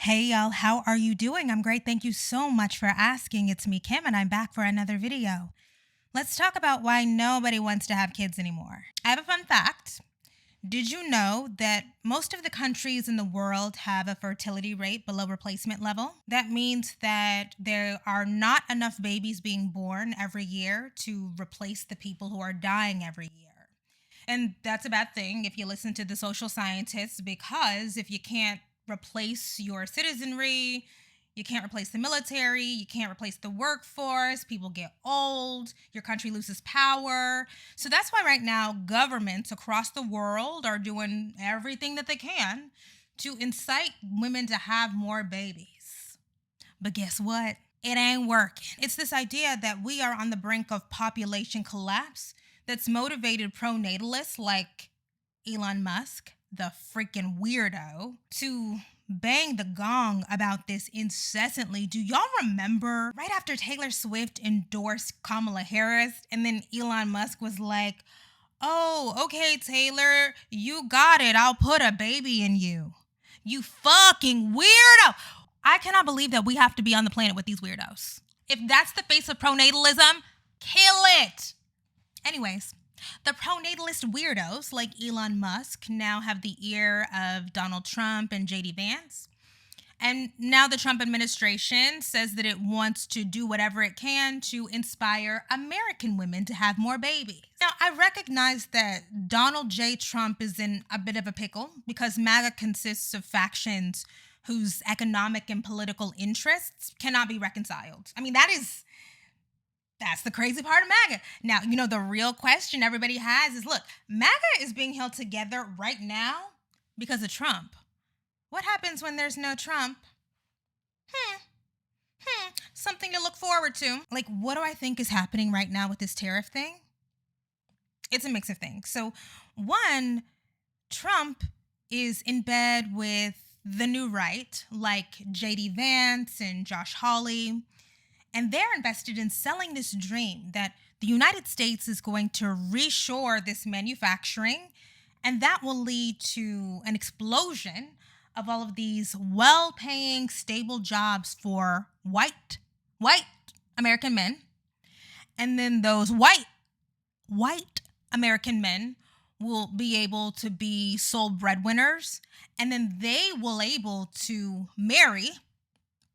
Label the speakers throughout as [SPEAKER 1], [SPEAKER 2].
[SPEAKER 1] Hey y'all, how are you doing? I'm great. Thank you so much for asking. It's me, Kim, and I'm back for another video. Let's talk about why nobody wants to have kids anymore. I have a fun fact. Did you know that most of the countries in the world have a fertility rate below replacement level? That means that there are not enough babies being born every year to replace the people who are dying every year. And that's a bad thing if you listen to the social scientists, because if you can't replace your citizenry, you can't replace the military, you can't replace the workforce, people get old, your country loses power. So that's why right now governments across the world are doing everything that they can to incite women to have more babies. But guess what? It ain't working. It's this idea that we are on the brink of population collapse that's motivated pro-natalists like Elon Musk, the freaking weirdo, to bang the gong about this incessantly. Do y'all remember right after Taylor Swift endorsed Kamala Harris and then Elon Musk was like, "Oh, okay, Taylor, you got it. I'll put a baby in you." You fucking weirdo. I cannot believe that we have to be on the planet with these weirdos. If that's the face of pronatalism, kill it. Anyways, the pronatalist weirdos like Elon Musk now have the ear of Donald Trump and JD Vance. And now the Trump administration says that it wants to do whatever it can to inspire American women to have more babies. Now, I recognize that Donald J. Trump is in a bit of a pickle because MAGA consists of factions whose economic and political interests cannot be reconciled. I mean, that's the crazy part of MAGA. Now, the real question everybody has is, look, MAGA is being held together right now because of Trump. What happens when there's no Trump? Something to look forward to. Like, what do I think is happening right now with this tariff thing? It's a mix of things. So, one, Trump is in bed with the new right, like JD Vance and Josh Hawley. And they're invested in selling this dream that the United States is going to reshore this manufacturing, and that will lead to an explosion of all of these well-paying, stable jobs for white American men. And then those white American men will be able to be sole breadwinners, and then they will able to marry.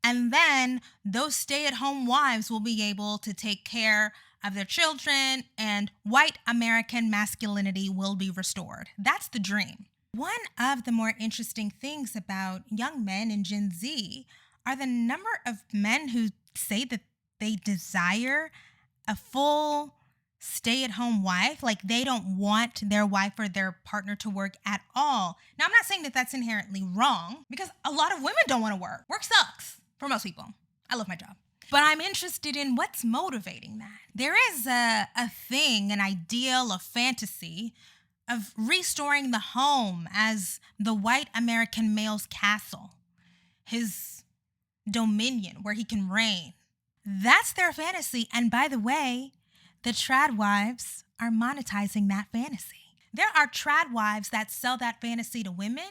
[SPEAKER 1] And then those stay-at-home wives will be able to take care of their children, and white American masculinity will be restored. That's the dream. One of the more interesting things about young men in Gen Z are the number of men who say that they desire a full stay-at-home wife. Like, they don't want their wife or their partner to work at all. Now, I'm not saying that that's inherently wrong, because a lot of women don't want to work. Work sucks. For most people. I love my job. But I'm interested in what's motivating that. There is a thing, an ideal, a fantasy of restoring the home as the white American male's castle, his dominion where he can reign. That's their fantasy. And by the way, the trad wives are monetizing that fantasy. There are trad wives that sell that fantasy to women,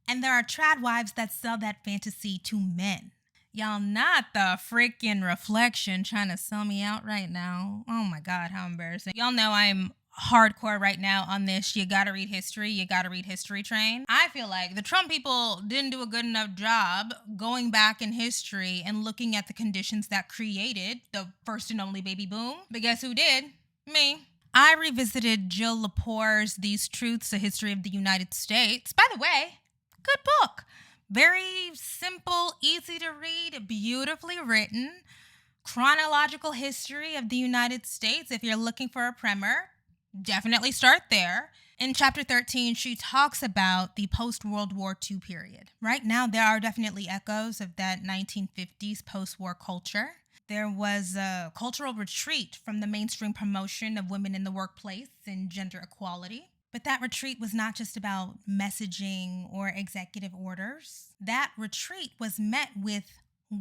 [SPEAKER 1] and there are trad wives that sell that fantasy to men. Y'all, not the freaking reflection trying to sell me out right now. Oh my God, how embarrassing. Y'all know I'm hardcore right now on this. You gotta read history. You gotta read history train. I feel like the Trump people didn't do a good enough job going back in history and looking at the conditions that created the first and only baby boom. But guess who did? Me. I revisited Jill Lepore's These Truths, A History of the United States. By the way, good book. Very simple, easy to read, beautifully written, chronological history of the United States. If you're looking for a primer, definitely start there. In chapter 13, she talks about the post-World War II period. Right now, there are definitely echoes of that 1950s post-war culture. There was a cultural retreat from the mainstream promotion of women in the workplace and gender equality. But that retreat was not just about messaging or executive orders. That retreat was met with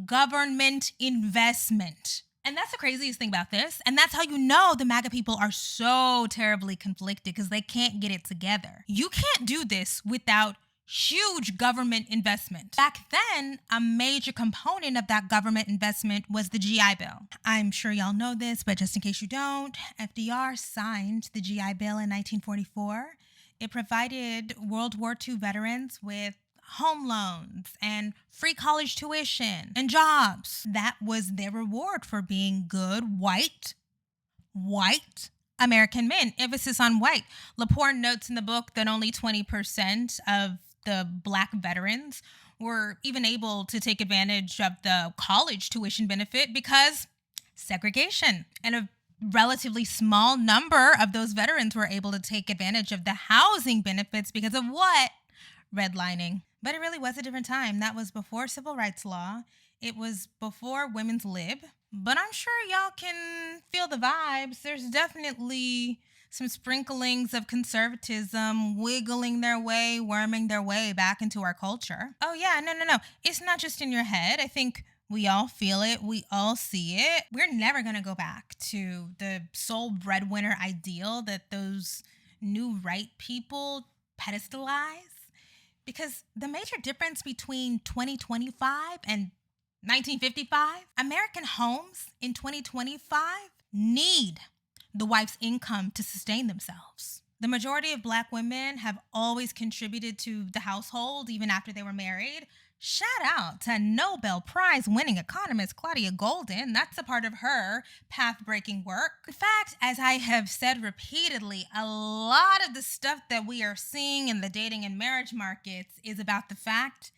[SPEAKER 1] government investment. And that's the craziest thing about this. And that's how you know the MAGA people are so terribly conflicted, because they can't get it together. You can't do this without huge government investment. Back then, a major component of that government investment was the GI Bill. I'm sure y'all know this, but just in case you don't, FDR signed the GI Bill in 1944. It provided World War II veterans with home loans and free college tuition and jobs. That was their reward for being good white American men. Emphasis on white. Lepore notes in the book that only 20% of the Black veterans were even able to take advantage of the college tuition benefit because segregation. And a relatively small number of those veterans were able to take advantage of the housing benefits because of what? Redlining. But it really was a different time. That was before civil rights law. It was before women's lib. But I'm sure y'all can feel the vibes. There's definitely some sprinklings of conservatism wiggling their way, worming their way back into our culture. Oh yeah, no. It's not just in your head. I think we all feel it. We all see it. We're never going to go back to the sole breadwinner ideal that those new right people pedestalize. Because the major difference between 2025 and 1955, American homes in 2025 need the wife's income to sustain themselves. The majority of Black women have always contributed to the household even after they were married. Shout out to Nobel Prize winning economist Claudia Golden. That's a part of her path-breaking work. In fact, as I have said repeatedly, a lot of the stuff that we are seeing in the dating and marriage markets is about the fact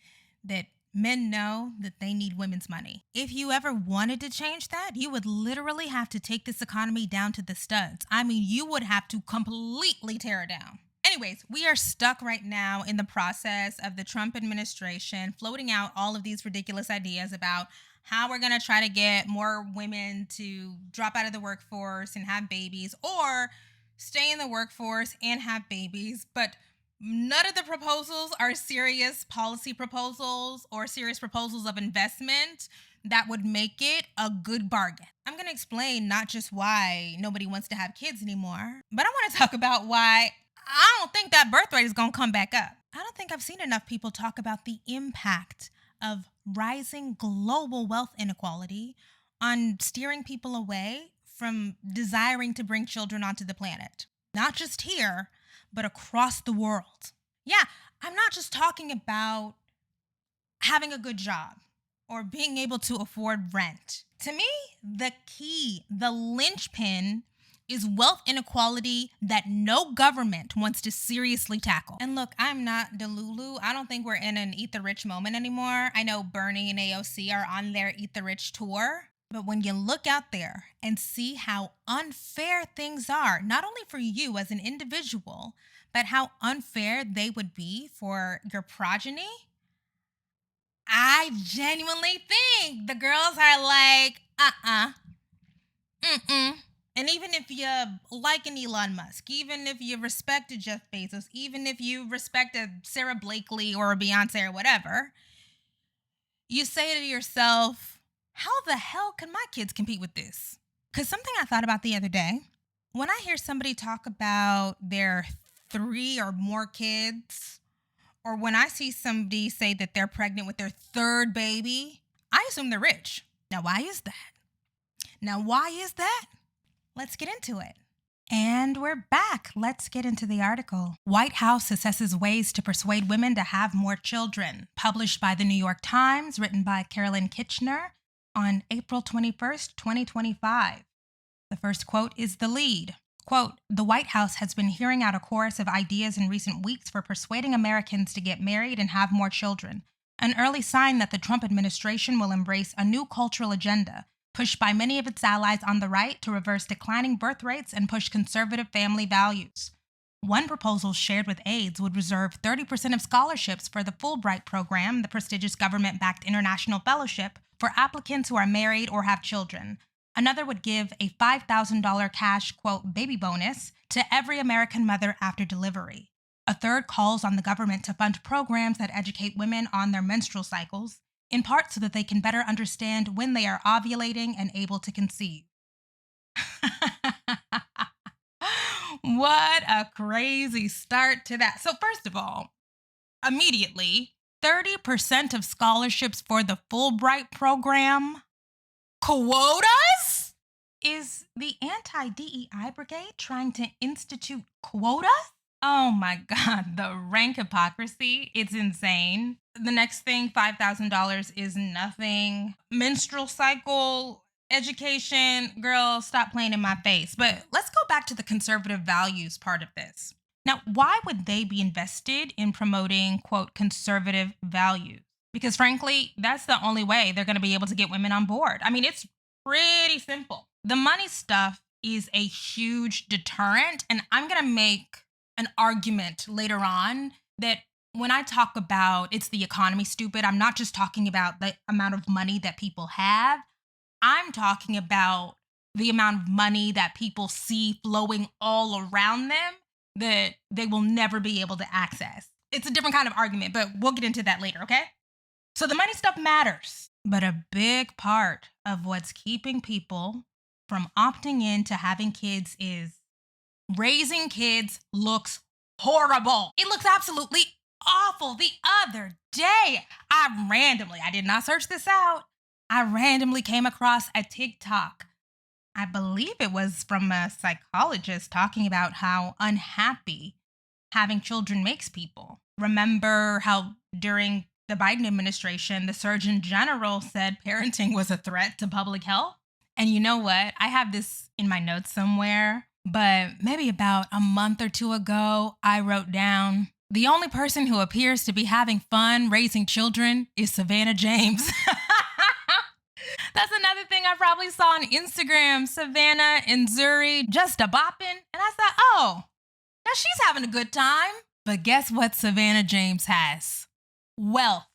[SPEAKER 1] that men know that they need women's money. If you ever wanted to change that, you would literally have to take this economy down to the studs. I mean, you would have to completely tear it down. Anyways, we are stuck right now in the process of the Trump administration floating out all of these ridiculous ideas about how we're going to try to get more women to drop out of the workforce and have babies, or stay in the workforce and have babies. But none of the proposals are serious policy proposals or serious proposals of investment that would make it a good bargain. I'm going to explain not just why nobody wants to have kids anymore, but I want to talk about why I don't think that birth rate is going to come back up. I don't think I've seen enough people talk about the impact of rising global wealth inequality on steering people away from desiring to bring children onto the planet. Not just here, but across the world. Yeah, I'm not just talking about having a good job or being able to afford rent. To me, the key, the linchpin, is wealth inequality that no government wants to seriously tackle. And look, I'm not Delulu. I don't think we're in an Eat the Rich moment anymore. I know Bernie and AOC are on their Eat the Rich tour. But when you look out there and see how unfair things are, not only for you as an individual, but how unfair they would be for your progeny, I genuinely think the girls are like, And even if you like an Elon Musk, even if you respect a Jeff Bezos, even if you respect a Sarah Blakely or a Beyonce or whatever, you say to yourself, how the hell can my kids compete with this? Because something I thought about the other day, when I hear somebody talk about their 3 or more kids, or when I see somebody say that they're pregnant with their 3rd baby, I assume they're rich. Now, why is that? Let's get into it. And we're back. Let's get into the article. White House assesses ways to persuade women to have more children. Published by the New York Times, written by Carolyn Kitchener on April 21st, 2025. The first quote is the lead. Quote, "The White House has been hearing out a chorus of ideas in recent weeks for persuading Americans to get married and have more children. An early sign that the Trump administration will embrace a new cultural agenda, pushed by many of its allies on the right to reverse declining birth rates and push conservative family values. One proposal shared with aides would reserve 30% of scholarships for the Fulbright program, the prestigious government-backed international fellowship, for applicants who are married or have children. Another would give a $5,000 cash, quote, baby bonus to every American mother after delivery. A third calls on the government to fund programs that educate women on their menstrual cycles, in part so that they can better understand when they are ovulating and able to conceive." What a crazy start to that. So first of all, immediately 30% of scholarships for the Fulbright program. Quotas? Is the anti-DEI brigade trying to institute quotas? Oh my God, the rank hypocrisy. It's insane. The next thing, $5,000 is nothing. Menstrual cycle, education, girl, stop playing in my face. But let's go back to the conservative values part of this. Now, why would they be invested in promoting, quote, conservative values? Because frankly, that's the only way they're going to be able to get women on board. I mean, it's pretty simple. The money stuff is a huge deterrent, and I'm going to make an argument later on that when I talk about it's the economy, stupid, I'm not just talking about the amount of money that people have. I'm talking about the amount of money that people see flowing all around them that they will never be able to access. It's a different kind of argument, but we'll get into that later, okay? So the money stuff matters, but a big part of what's keeping people from opting in to having kids is raising kids looks horrible. It looks absolutely awful. The other day, I did not search this out. I randomly came across a TikTok. I believe it was from a psychologist talking about how unhappy having children makes people. Remember how during the Biden administration, the Surgeon General said parenting was a threat to public health? And you know what? I have this in my notes somewhere, but maybe about a month or two ago, I wrote down, the only person who appears to be having fun raising children is Savannah James. That's another thing I probably saw on Instagram, Savannah and Zuri just a bopping. And I thought, oh, now she's having a good time. But guess what Savannah James has? Wealth,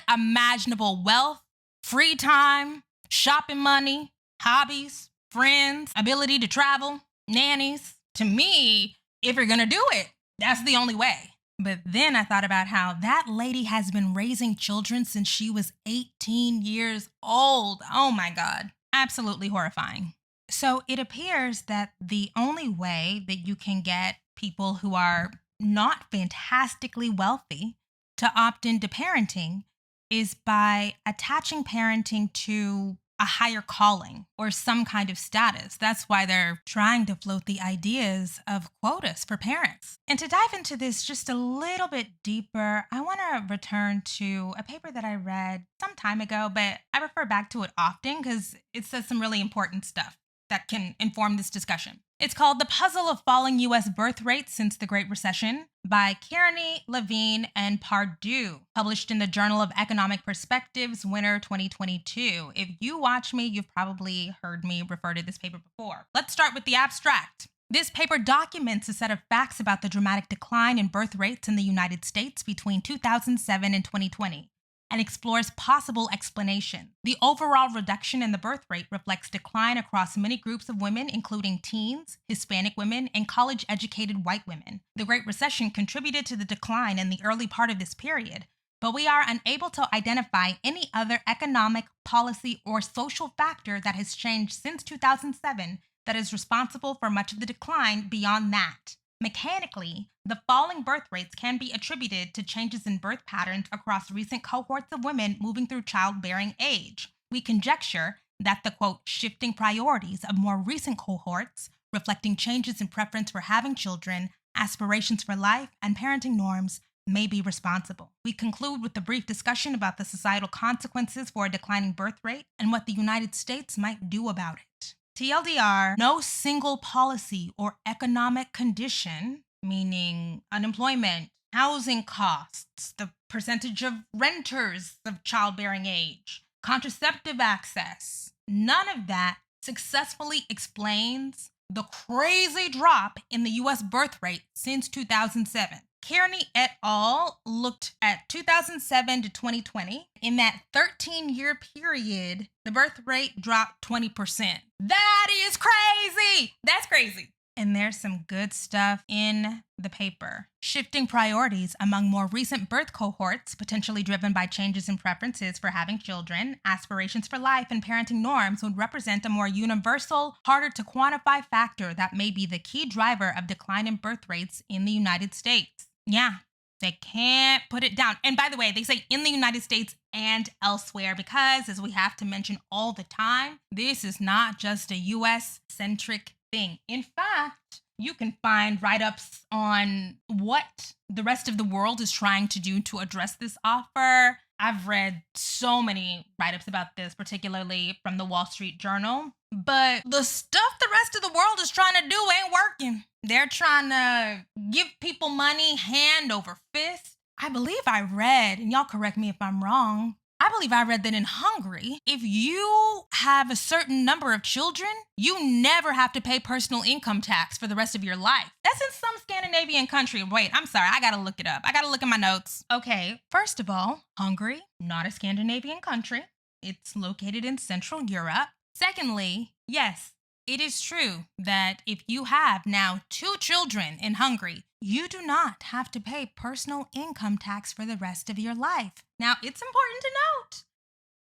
[SPEAKER 1] unimaginable wealth, free time, shopping money, hobbies, friends, ability to travel, nannies. To me, if you're gonna do it, that's the only way. But then I thought about how that lady has been raising children since she was 18 years old. Oh my God, absolutely horrifying. So it appears that the only way that you can get people who are not fantastically wealthy to opt into parenting is by attaching parenting to a higher calling or some kind of status. That's why they're trying to float the ideas of quotas for parents. And to dive into this just a little bit deeper, I want to return to a paper that I read some time ago, but I refer back to it often because it says some really important stuff that can inform this discussion. It's called The Puzzle of Falling U.S. Birth Rates Since the Great Recession by Kearney, Levine, and Pardue, published in the Journal of Economic Perspectives, winter 2022. If you watch me, you've probably heard me refer to this paper before. Let's start with the abstract. This paper documents a set of facts about the dramatic decline in birth rates in the United States between 2007 and 2020. And explores possible explanation. The overall reduction in the birth rate reflects decline across many groups of women, including teens, Hispanic women, and college-educated white women. The Great Recession contributed to the decline in the early part of this period, but we are unable to identify any other economic, policy, or social factor that has changed since 2007 that is responsible for much of the decline beyond that. Mechanically, the falling birth rates can be attributed to changes in birth patterns across recent cohorts of women moving through childbearing age. We conjecture that the, quote, shifting priorities of more recent cohorts, reflecting changes in preference for having children, aspirations for life, and parenting norms, may be responsible. We conclude with a brief discussion about the societal consequences for a declining birth rate and what the United States might do about it. TLDR, no single policy or economic condition, meaning unemployment, housing costs, the percentage of renters of childbearing age, contraceptive access, none of that successfully explains the crazy drop in the U.S. birth rate since 2007. Kearney et al. Looked at 2007 to 2020. In that 13-year period, the birth rate dropped 20%. That is crazy! That's crazy. And there's some good stuff in the paper. Shifting priorities among more recent birth cohorts, potentially driven by changes in preferences for having children, aspirations for life, and parenting norms would represent a more universal, harder to quantify factor that may be the key driver of decline in birth rates in the United States. Yeah, They can't put it down. And by the way, they say in the United States and elsewhere because, as we have to mention all the time, this is not just a US-centric thing. In fact, you can find write-ups on what the rest of the world is trying to do to address this offer. I've read so many write-ups about this, particularly from the Wall Street Journal. But the stuff the rest of the world is trying to do ain't working. They're trying to give people money hand over fist. I believe I read, and y'all correct me if I'm wrong, I believe I read that in Hungary, if you have a certain number of children, you never have to pay personal income tax for the rest of your life. That's in some Scandinavian country. Wait, I'm sorry. I gotta look it up. I gotta look at my notes. Okay, first of all, Hungary, not a Scandinavian country. It's located in Central Europe. Secondly, yes, it is true that if you have now 2 children in Hungary, you do not have to pay personal income tax for the rest of your life. Now, it's important to note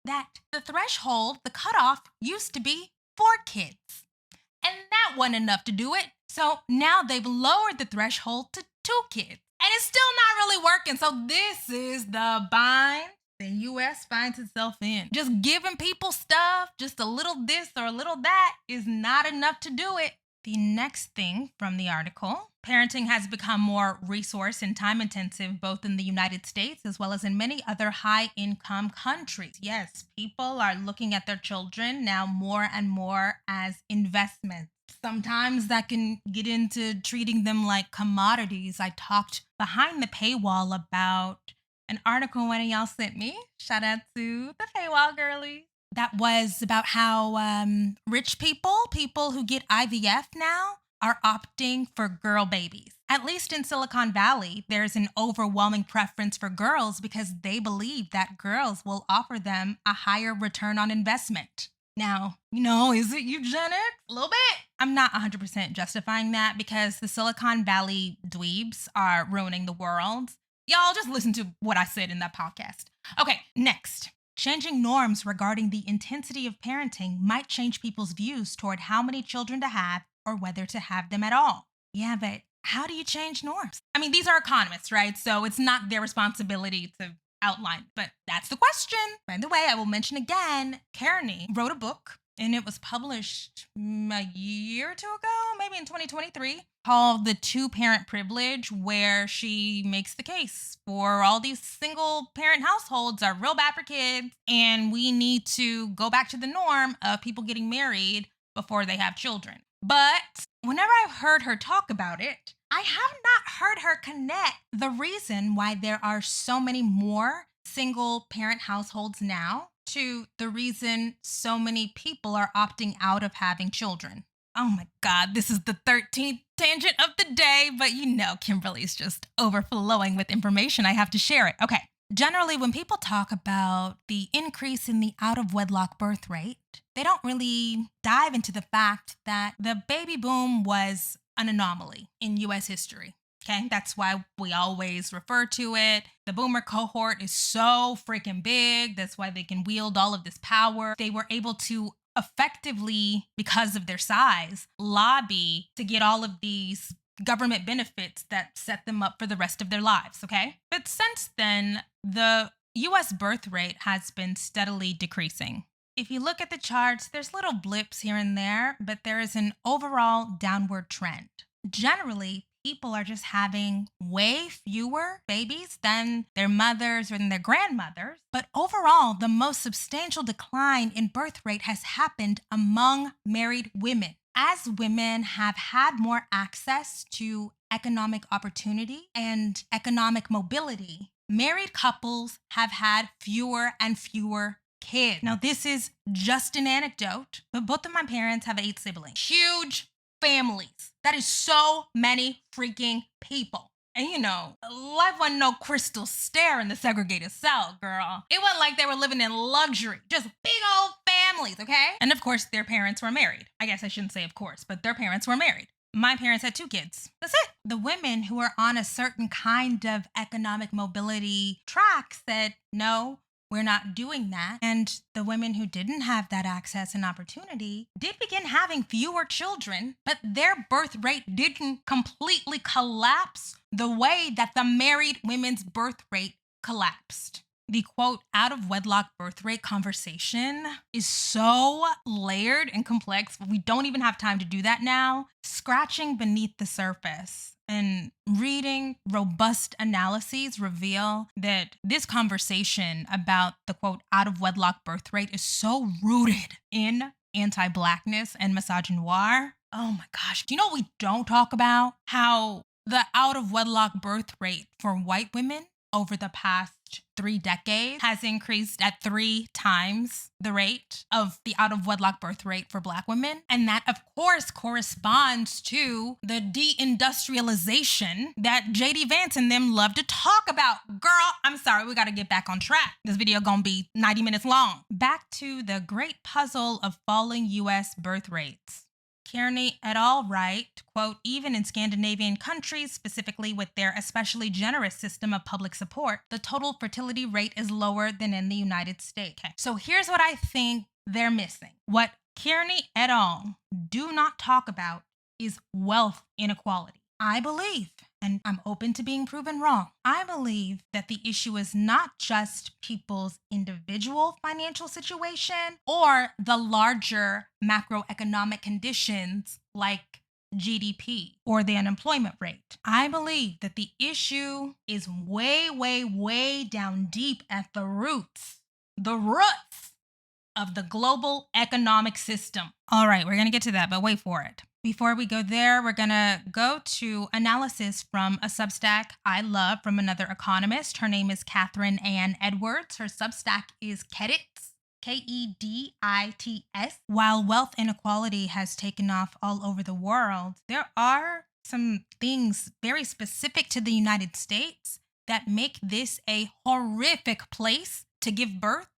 [SPEAKER 1] that the threshold, the cutoff, used to be 4 kids. And that wasn't enough to do it. So now they've lowered the threshold to 2 kids. And it's still not really working. So this is the bind the U.S. finds itself in. Just giving people stuff, just a little this or a little that, is not enough to do it. The next thing from the article, parenting has become more resource and time intensive both in the United States as well as in many other high-income countries. Yes, people are looking at their children now more and more as investments. Sometimes that can get into treating them like commodities. I talked behind the paywall about an article one of y'all sent me. Shout out to the paywall girlies. That was about how rich people who get IVF now, are opting for girl babies. At least in Silicon Valley, there's an overwhelming preference for girls because they believe that girls will offer them a higher return on investment. Now, is it eugenics? A little bit. I'm not 100% justifying that because the Silicon Valley dweebs are ruining the world. Y'all just listen to what I said in that podcast. Okay, next. Changing norms regarding the intensity of parenting might change people's views toward how many children to have or whether to have them at all. Yeah, but how do you change norms? I mean, these are economists, right? So it's not their responsibility to outline, but that's the question. By the way, I will mention again, Kearney wrote a book and it was published a year or 2 ago, maybe in 2023, called The 2-Parent Privilege, where she makes the case for all these single parent households are real bad for kids, and we need to go back to the norm of people getting married before they have children. But whenever I've heard her talk about it, I have not heard her connect the reason why there are so many more single parent households now to the reason so many people are opting out of having children. Oh my God, this is the 13th tangent of the day, but Kimberly's just overflowing with information. I have to share it. Okay. Generally, when people talk about the increase in the out-of-wedlock birth rate, they don't really dive into the fact that the baby boom was an anomaly in U.S. history. Okay, that's why we always refer to it. The boomer cohort is so freaking big. That's why they can wield all of this power. They were able to effectively, because of their size, lobby to get all of these government benefits that set them up for the rest of their lives, okay? But since then, the U.S. birth rate has been steadily decreasing. If you look at the charts, there's little blips here and there, but there is an overall downward trend. Generally, people are just having way fewer babies than their mothers or than their grandmothers. But overall, the most substantial decline in birth rate has happened among married women. As women have had more access to economic opportunity and economic mobility, married couples have had fewer and fewer kids. Now, this is just an anecdote, but both of my parents have 8 siblings. Huge families. That is so many freaking people. And life wasn't no crystal stair in the segregated South, girl. It wasn't like they were living in luxury. Just big old families, okay? And of course, their parents were married. I guess I shouldn't say of course, but their parents were married. My parents had 2 kids. That's it. The women who were on a certain kind of economic mobility track said, no, we're not doing that. And the women who didn't have that access and opportunity did begin having fewer children, but their birth rate didn't completely collapse the way that the married women's birth rate collapsed. The quote, out of wedlock birth rate conversation is so layered and complex. We don't even have time to do that now. Scratching beneath the surface and reading robust analyses reveal that this conversation about the quote, out of wedlock birth rate is so rooted in anti-Blackness and misogynoir. Oh my gosh. Do you know what we don't talk about? How the out of wedlock birth rate for white women over the past 3 decades has increased at 3 times the rate of the out of wedlock birth rate for Black women. And that, of course, corresponds to the deindustrialization that JD Vance and them love to talk about. Girl, I'm sorry, we got to get back on track. This video gonna be 90 minutes long. Back to the great puzzle of falling U.S. birth rates. Kearney et al. Write, quote, even in Scandinavian countries, specifically with their especially generous system of public support, the total fertility rate is lower than in the United States. Okay. So here's what I think they're missing. What Kearney et al. Do not talk about is wealth inequality. I believe, and I'm open to being proven wrong, I believe that the issue is not just people's individual financial situation or the larger macroeconomic conditions like GDP or the unemployment rate. I believe that the issue is way, way, way down deep at the roots of the global economic system. All right, we're going to get to that, but wait for it. Before we go there, we're going to go to analysis from a Substack I love from another economist. Her name is Catherine Ann Edwards. Her Substack is Kedits, Kedits. While wealth inequality has taken off all over the world, there are some things very specific to the United States that make this a horrific place to give birth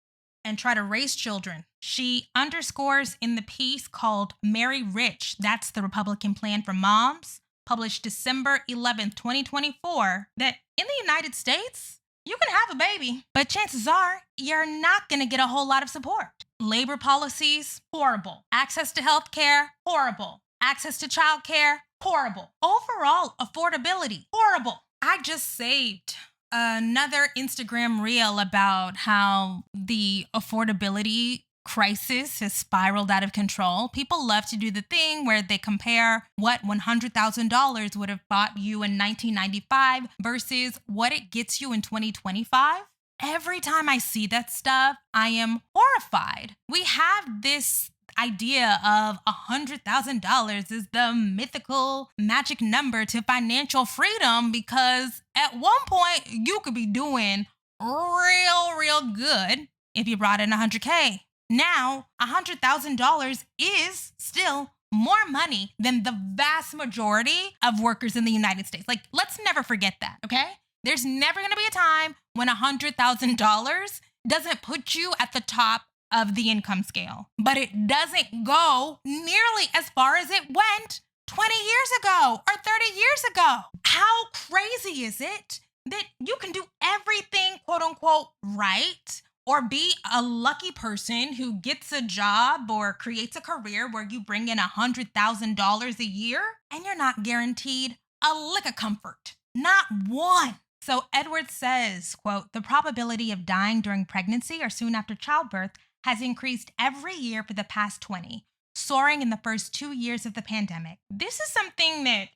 [SPEAKER 1] and try to raise children. She underscores in the piece called Marry Rich, that's the Republican Plan for Moms, published December 11th, 2024, that in the United States, you can have a baby, but chances are you're not going to get a whole lot of support. Labor policies, horrible. Access to health care, horrible. Access to child care, horrible. Overall affordability, horrible. I just saved another Instagram reel about how the affordability crisis has spiraled out of control. People love to do the thing where they compare what $100,000 would have bought you in 1995 versus what it gets you in 2025. Every time I see that stuff, I am horrified. We have this idea of $100,000 is the mythical magic number to financial freedom because at one point you could be doing real good if you brought in $100K. Now, $100,000 is still more money than the vast majority of workers in the United States. Like, let's never forget that, okay? There's never going to be a time when $100,000 doesn't put you at the top of the income scale, but it doesn't go nearly as far as it went 20 years ago or 30 years ago. How crazy is it that you can do everything, quote unquote, right, or be a lucky person who gets a job or creates a career where you bring in $100,000 a year and you're not guaranteed a lick of comfort, not one. So Edwards says, quote, the probability of dying during pregnancy or soon after childbirth has increased every year for the past 20, soaring in the first 2 years of the pandemic. This is something that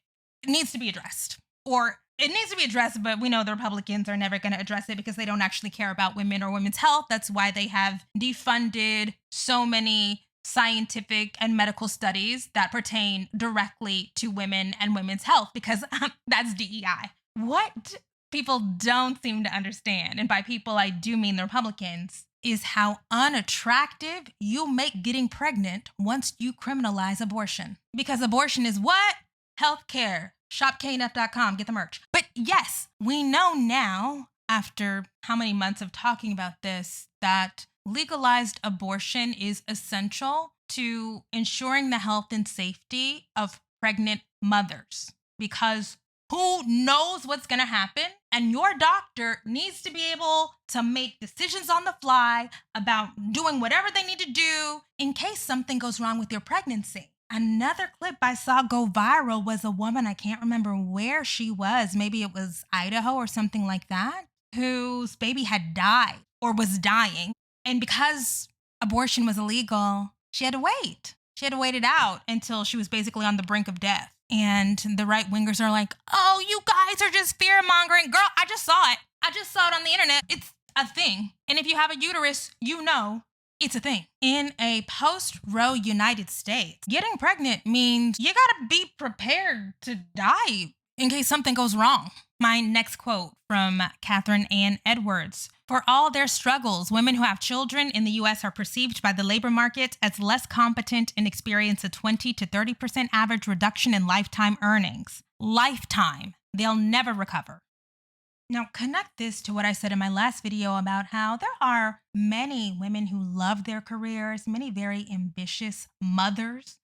[SPEAKER 1] needs to be addressed, or it needs to be addressed, but we know the Republicans are never going to address it because they don't actually care about women or women's health. That's why they have defunded so many scientific and medical studies that pertain directly to women and women's health, because that's DEI. What people don't seem to understand, and by people I do mean the Republicans, is how unattractive you make getting pregnant once you criminalize abortion. Because abortion is what? Healthcare. ShopKNF.com. Get the merch. But yes, we know now, after how many months of talking about this, that legalized abortion is essential to ensuring the health and safety of pregnant mothers. Because who knows what's going to happen? And your doctor needs to be able to make decisions on the fly about doing whatever they need to do in case something goes wrong with your pregnancy. Another clip I saw go viral was a woman, I can't remember where she was, maybe it was Idaho or something like that, whose baby had died or was dying. And because abortion was illegal, she had to wait. She had to wait it out until she was basically on the brink of death. And the right wingers are like, oh, you guys are just fear mongering. Girl, I just saw it. I just saw it on the internet. It's a thing. And if you have a uterus, you know it's a thing. In a post-Roe United States, getting pregnant means you gotta be prepared to die in case something goes wrong. My next quote from Catherine Ann Edwards. For all their struggles, women who have children in the U.S. are perceived by the labor market as less competent and experience a 20 to 30% average reduction in lifetime earnings. Lifetime. They'll never recover. Now, connect this to what I said in my last video about how there are many women who love their careers, many very ambitious mothers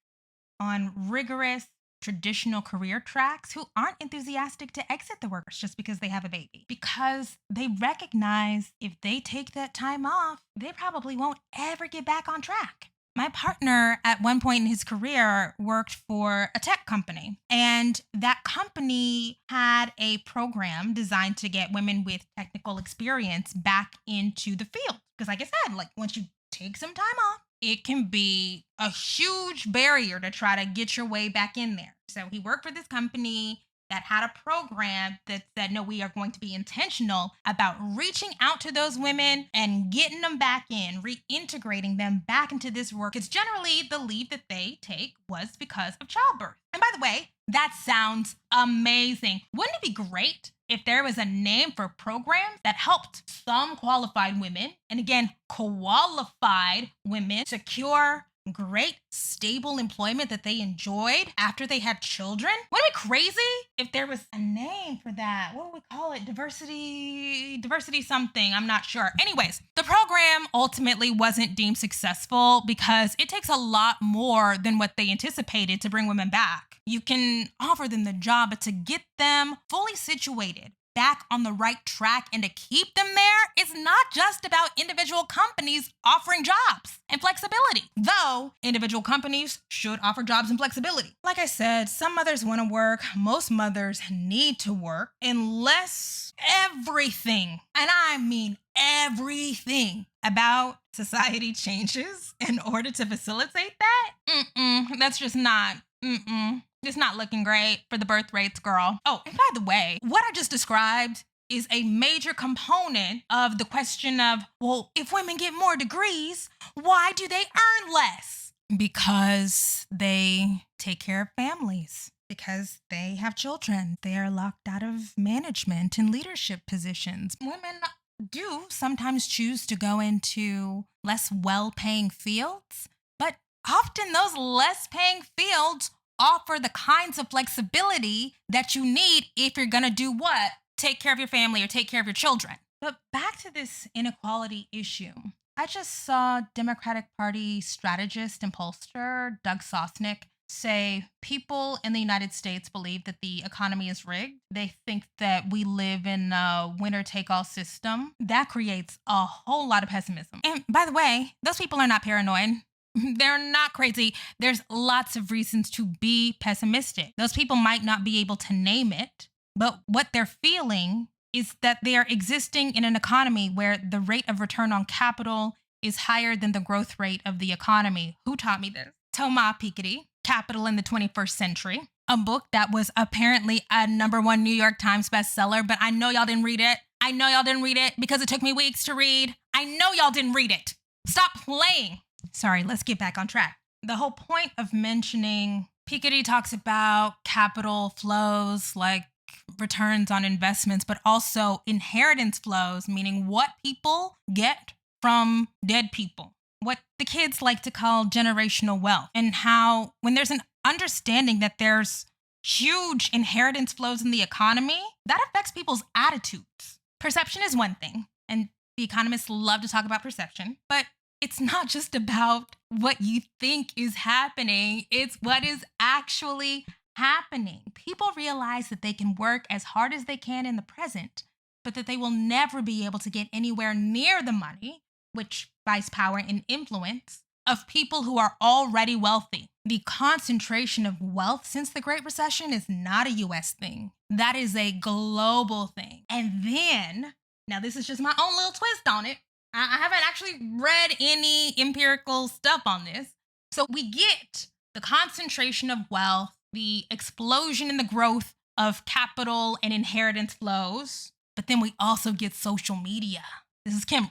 [SPEAKER 1] on rigorous traditional career tracks who aren't enthusiastic to exit the workforce just because they have a baby, because they recognize if they take that time off, they probably won't ever get back on track. My partner at one point in his career worked for a tech company, and that company had a program designed to get women with technical experience back into the field. Because like I said, like once you take some time off, it can be a huge barrier to try to get your way back in there. So he worked for this company that had a program that said, no, we are going to be intentional about reaching out to those women and getting them back in, reintegrating them back into this work. Because generally the leave that they take was because of childbirth. And by the way, that sounds amazing. Wouldn't it be great if there was a name for programs that helped some qualified women, and again, qualified women, secure great, stable employment that they enjoyed after they had children? Wouldn't it be crazy if there was a name for that? What would we call it? Diversity something. I'm not sure. Anyways, the program ultimately wasn't deemed successful because it takes a lot more than what they anticipated to bring women back. You can offer them the job, but to get them fully situated, back on the right track, and to keep them there is not just about individual companies offering jobs and flexibility, though individual companies should offer jobs and flexibility. Like I said, some mothers want to work, most mothers need to work, unless everything, and I mean everything about society changes in order to facilitate that. That's just not, it's not looking great for the birth rates, girl. Oh, and by the way, what I just described is a major component of the question of, well, if women get more degrees, why do they earn less? Because they take care of families, because they have children. They are locked out of management and leadership positions. Women do sometimes choose to go into less well-paying fields, but often those less paying fields offer the kinds of flexibility that you need if you're gonna do what? Take care of your family or take care of your children. But back to this inequality issue. I just saw Democratic Party strategist and pollster Doug Sosnick say people in the United States believe that the economy is rigged. They think that we live in a winner-take-all system. That creates a whole lot of pessimism. And by the way, those people are not paranoid. They're not crazy. There's lots of reasons to be pessimistic. Those people might not be able to name it, but what they're feeling is that they are existing in an economy where the rate of return on capital is higher than the growth rate of the economy. Who taught me this? Thomas Piketty, Capital in the 21st Century, a book that was apparently a #1 New York Times bestseller, but I know y'all didn't read it. I know y'all didn't read it because it took me weeks to read. I know y'all didn't read it. Stop playing. Sorry, let's get back on track. The whole point of mentioning Piketty talks about capital flows, like returns on investments, but also inheritance flows, meaning what people get from dead people, what the kids like to call generational wealth, and how when there's an understanding that there's huge inheritance flows in the economy, that affects people's attitudes. Perception is one thing, and the economists love to talk about perception, but it's not just about what you think is happening, it's what is actually happening. People realize that they can work as hard as they can in the present, but that they will never be able to get anywhere near the money, which buys power and influence, of people who are already wealthy. the concentration of wealth since the Great Recession is not a US thing. That is a global thing. And then, now this is just my own little twist on it. I haven't actually read any empirical stuff on this. So we get the concentration of wealth, the explosion in the growth of capital and inheritance flows, but then we also get social media. This is Kim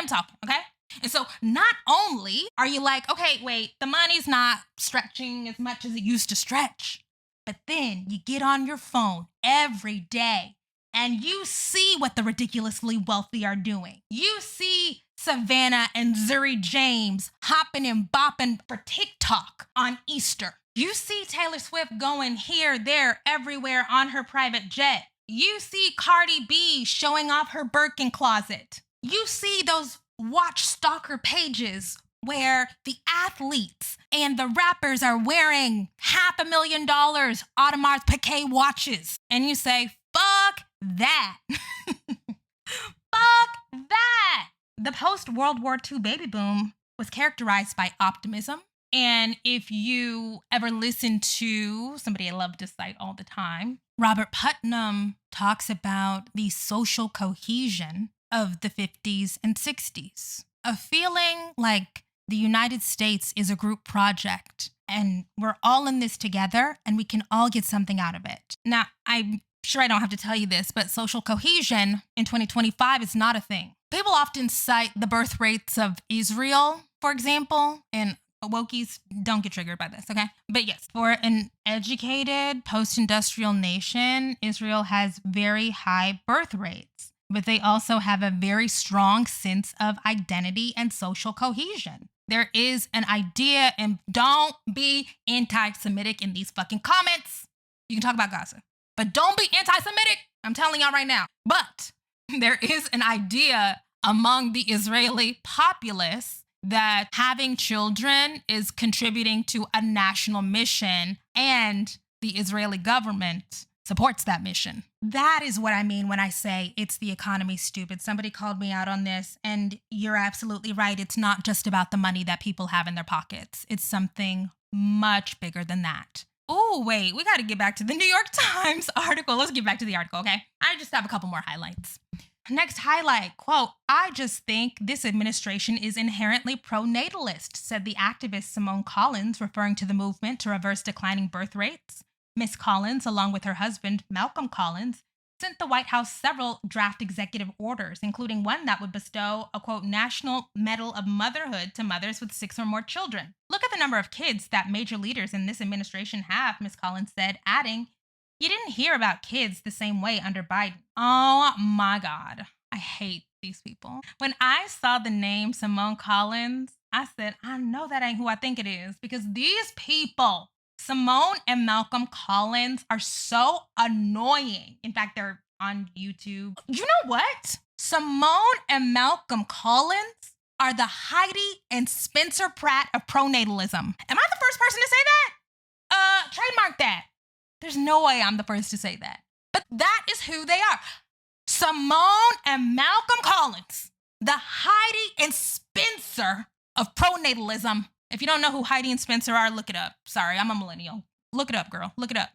[SPEAKER 1] talking, okay? And so not only are you like, okay, wait, the money's not stretching as much as it used to stretch, but then you get on your phone every day and you see what the ridiculously wealthy are doing. You see Savannah and Zuri James hopping and bopping for TikTok on Easter. You see Taylor Swift going here, there, everywhere on her private jet. You see Cardi B showing off her Birkin closet. You see those watch stalker pages where the athletes and the rappers are wearing $500,000 Audemars Piguet watches. And you say, fuck that. Fuck that. The post-World War II baby boom was characterized by optimism. And if you ever listen to somebody I love to cite all the time, Robert Putnam talks about the social cohesion of the 50s and 60s, a feeling like the United States is a group project and we're all in this together and we can all get something out of it. Now, I'm sure I don't have to tell you this, but social cohesion in 2025 is not a thing. People often cite the birth rates of Israel, for example, and wokies, don't get triggered by this, okay? But yes, for an educated post-industrial nation, Israel has very high birth rates, but they also have a very strong sense of identity and social cohesion. There is an idea, and don't be anti-Semitic in these fucking comments. You can talk about Gaza, but don't be anti-Semitic. I'm telling y'all right now. But there is an idea among the Israeli populace that having children is contributing to a national mission, and the Israeli government supports that mission. That is what I mean when I say it's the economy, stupid. Somebody called me out on this, and you're absolutely right. It's not just about the money that people have in their pockets. It's something much bigger than that. Oh, wait, we got to get back to the New York Times article. Let's get back to the article, okay? I just have a couple more highlights. Next highlight, quote, "I just think this administration is inherently pro-natalist," said the activist Simone Collins, referring to the movement to reverse declining birth rates. Ms. Collins, along with her husband, Malcolm Collins, sent the White House several draft executive orders, including one that would bestow a, quote, "National Medal of Motherhood" to mothers with 6 or more children. "Look at the number of kids that major leaders in this administration have," Ms. Collins said, adding, "You didn't hear about kids the same way under Biden." Oh my God. I hate these people. When I saw the name Simone Collins, I said, I know that ain't who I think it is, because these people, Simone and Malcolm Collins, are so annoying. In fact, they're on YouTube. You know what? Simone and Malcolm Collins are the Heidi and Spencer Pratt of pronatalism. Am I the first person to say that? Trademark that. There's no way I'm the first to say that. But that is who they are. Simone and Malcolm Collins, the Heidi and Spencer of pronatalism. If you don't know who Heidi and Spencer are, look it up. Sorry, I'm a millennial. Look it up, girl. Look it up.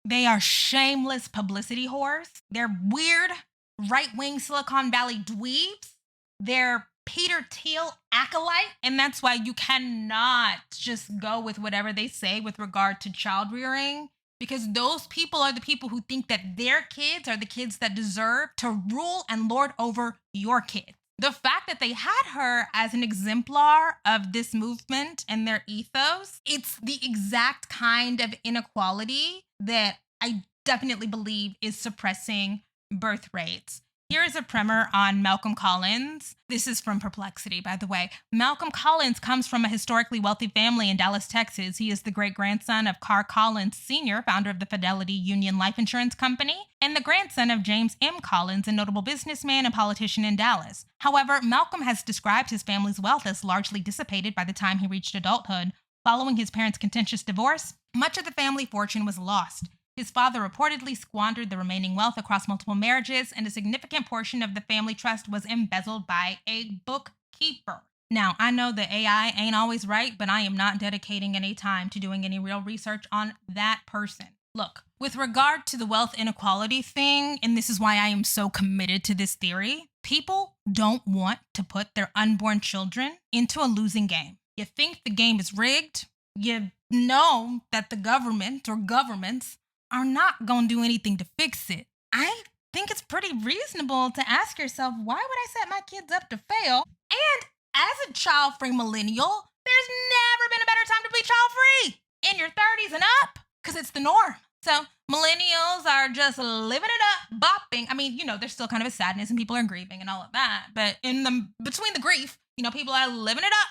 [SPEAKER 1] They are shameless publicity whores. They're weird, right-wing Silicon Valley dweebs. They're Peter Thiel acolyte. And that's why you cannot just go with whatever they say with regard to child rearing, because those people are the people who think that their kids are the kids that deserve to rule and lord over your kids. The fact that they had her as an exemplar of this movement and their ethos, it's the exact kind of inequality that I definitely believe is suppressing birth rates. Here is a primer on Malcolm Collins. This is from Perplexity, by the way. Malcolm Collins comes from a historically wealthy family in Dallas, Texas. He is the great-grandson of Carr Collins Sr., founder of the Fidelity Union Life Insurance Company, and the grandson of James M. Collins, a notable businessman and politician in Dallas. However, Malcolm has described his family's wealth as largely dissipated by the time he reached adulthood. Following his parents' contentious divorce, much of the family fortune was lost. His father reportedly squandered the remaining wealth across multiple marriages, and a significant portion of the family trust was embezzled by a bookkeeper. Now, I know that AI ain't always right, but I am not dedicating any time to doing any real research on that person. Look, with regard to the wealth inequality thing, and this is why I am so committed to this theory, people don't want to put their unborn children into a losing game. You think the game is rigged, you know that the government or governments are not going to do anything to fix it. I think it's pretty reasonable to ask yourself, why would I set my kids up to fail? And as a child-free millennial, there's never been a better time to be child-free in your 30s and up, because it's the norm. So millennials are just living it up, bopping. I mean, there's still kind of a sadness and people are grieving and all of that. But between the grief, people are living it up,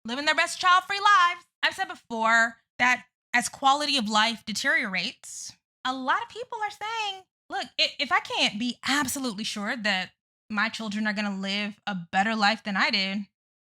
[SPEAKER 1] living their best child-free lives. I've said before that as quality of life deteriorates, a lot of people are saying, look, if I can't be absolutely sure that my children are going to live a better life than I did,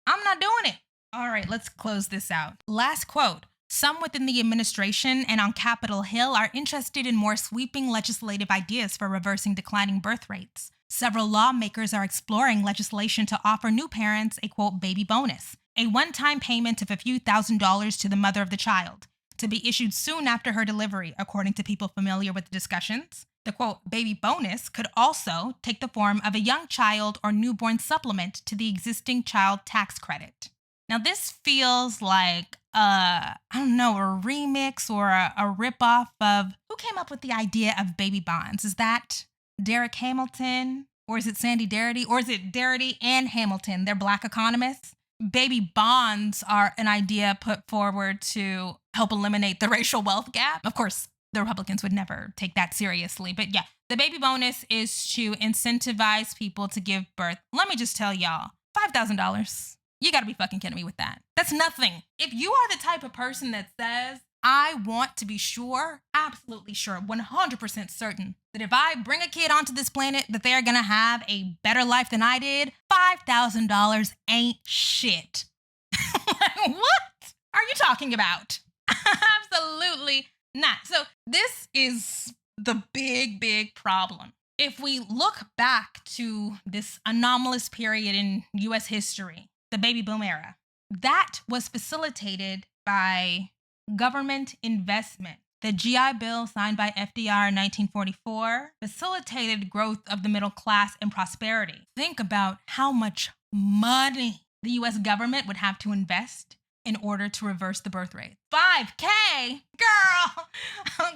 [SPEAKER 1] I'm not doing it. All right, let's close this out. Last quote. Some within the administration and on Capitol Hill are interested in more sweeping legislative ideas for reversing declining birth rates. Several lawmakers are exploring legislation to offer new parents a, quote, baby bonus, a one-time payment of a few $1,000s to the mother of the child, to be issued soon after her delivery, according to people familiar with the discussions. The, quote, baby bonus could also take the form of a young child or newborn supplement to the existing child tax credit. Now, this feels like a remix or a ripoff of who came up with the idea of baby bonds? Is that Derek Hamilton? Or is it Sandy Darity? Or is it Darity and Hamilton? They're Black economists. Baby bonds are an idea put forward to help eliminate the racial wealth gap. Of course, the Republicans would never take that seriously. But yeah, the baby bonus is to incentivize people to give birth. Let me just tell y'all, $5,000. You gotta be fucking kidding me with that. That's nothing. If you are the type of person that says, I want to be sure, absolutely sure, 100% certain that if I bring a kid onto this planet, that they're gonna have a better life than I did, $5,000 ain't shit. What are you talking about? Absolutely not. So this is the big problem. If we look back to this anomalous period in U.S. history, the baby boom era, that was facilitated by government investment. The GI Bill signed by FDR in 1944 facilitated growth of the middle class and prosperity. Think about how much money the U.S. government would have to invest in order to reverse the birth rate. $5K? Girl,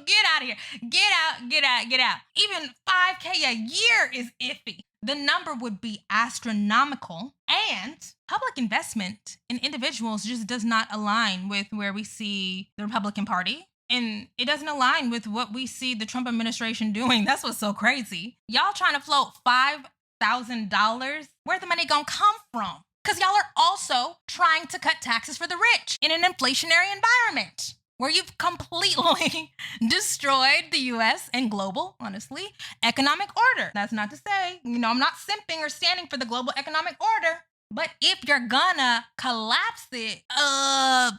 [SPEAKER 1] get out of here. Get out. Even $5K a year is iffy. The number would be astronomical, and public investment in individuals just does not align with where we see the Republican Party. And it doesn't align with what we see the Trump administration doing. That's what's so crazy. Y'all trying to float $5,000? Where the money gonna come from? Because y'all are also trying to cut taxes for the rich in an inflationary environment where you've completely destroyed the U.S. and global, honestly, economic order. That's not to say, I'm not simping or standing for the global economic order. But if you're gonna collapse it,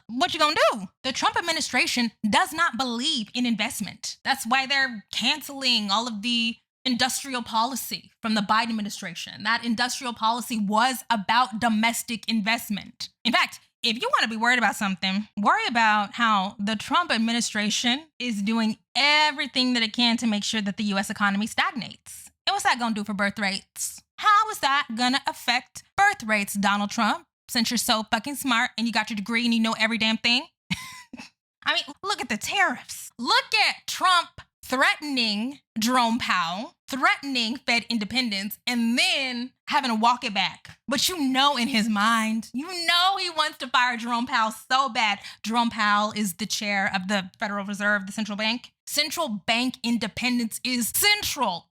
[SPEAKER 1] what you gonna do? The Trump administration does not believe in investment. That's why they're canceling all of the industrial policy from the Biden administration. That industrial policy was about domestic investment. In fact, if you want to be worried about something, worry about how the Trump administration is doing everything that it can to make sure that the U.S. economy stagnates. And what's that going to do for birth rates? How is that going to affect birth rates, Donald Trump, since you're so fucking smart and you got your degree and you know every damn thing? I mean, look at the tariffs. Look at Trump threatening Jerome Powell, threatening Fed independence, and then having to walk it back. But in his mind, he wants to fire Jerome Powell so bad. Jerome Powell is the chair of the Federal Reserve, the central bank. Central bank independence is essential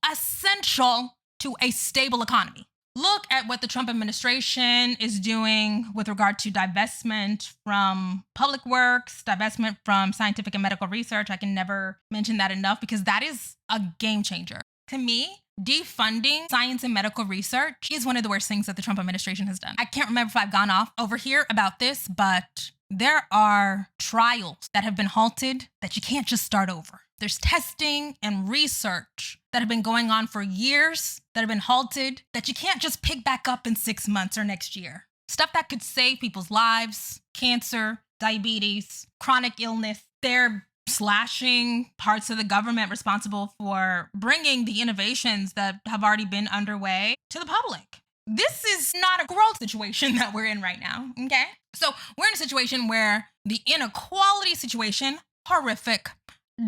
[SPEAKER 1] to a stable economy. Look at what the Trump administration is doing with regard to divestment from public works, divestment from scientific and medical research. I can never mention that enough because that is a game changer. To me, defunding science and medical research is one of the worst things that the Trump administration has done. I can't remember if I've gone off over here about this, but there are trials that have been halted that you can't just start over. There's testing and research that have been going on for years that have been halted that you can't just pick back up in 6 months or next year. stuff that could save people's lives, cancer, diabetes, chronic illness. They're slashing parts of the government responsible for bringing the innovations that have already been underway to the public. This is not a growth situation that we're in right now, okay? So we're in a situation where the inequality situation, horrific,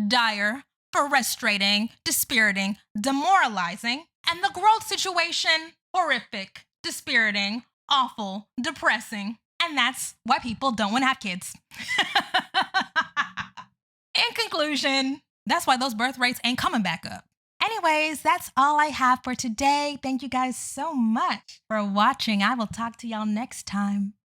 [SPEAKER 1] dire, frustrating, dispiriting, demoralizing, and the growth situation, horrific, dispiriting, awful, depressing, and that's why people don't want to have kids. In conclusion, that's why those birth rates ain't coming back up. Anyways, that's all I have for today. Thank you guys so much for watching. I will talk to y'all next time.